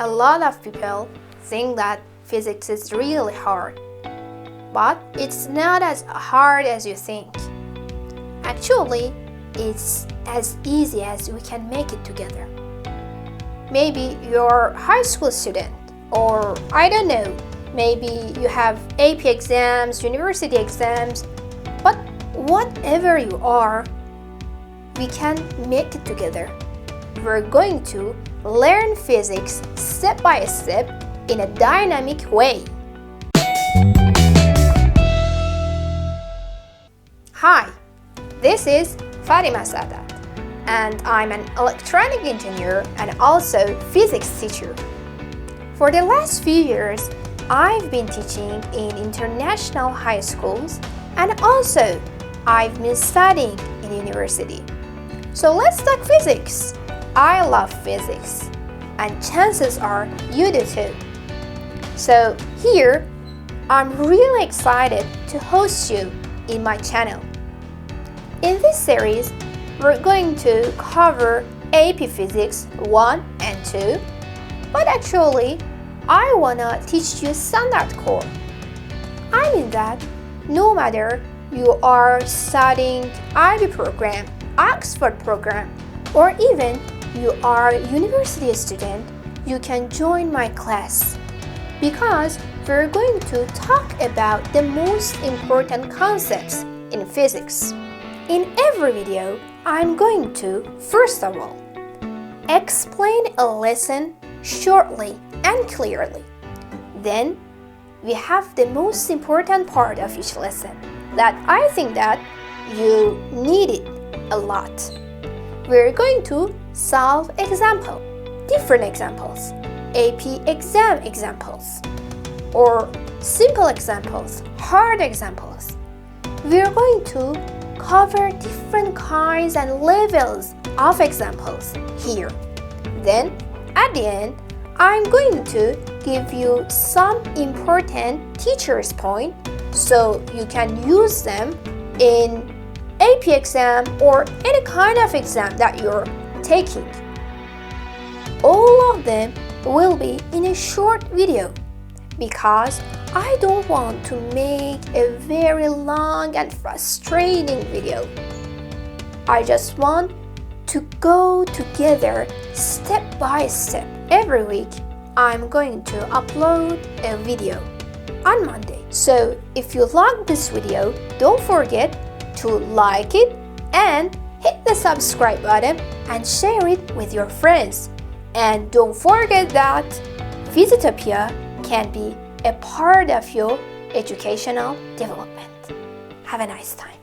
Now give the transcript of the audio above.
A lot of people think that physics is really hard, but it's not as hard as you think. Actually, it's as easy as we can make it together. Maybe you're a high school student, or I don't know, maybe you have AP exams, university exams, but whatever you are, we can make it together. We're going to learn physics step by step in a dynamic way. Hi, this is Fatima Sadat, and I'm an electronic engineer and also physics teacher. For the last few years, I've been teaching in international high schools, and also I've been studying in university. So let's talk physics. I love physics, and chances are you do too. So here, I'm really excited to host you in my channel. In this series, we're going to cover AP Physics 1 and 2, but actually, I wanna teach you standard core. I mean that no matter you are studying IB program, Oxford program, or even you are a university student, you can join my class because we're going to talk about the most important concepts in physics. In every video, I'm going to, first of all, explain a lesson shortly and clearly. Then, we have the most important part of each lesson that I think that you need it a lot. We're going to solve different examples, AP exam examples, or simple examples, hard examples. We're going to cover different kinds and levels of examples here. Then, at the end, I'm going to give you some important teacher's points so you can use them in AP exam or any kind of exam that you're taking. All of them will be in a short video because I don't want to make a very long and frustrating video. I just want to go together step by step. Every week, I'm going to upload a video on Monday. So if you like this video, don't forget to like it and hit the subscribe button and share it with your friends. And don't forget that Physitopia can be a part of your educational development. Have a nice time.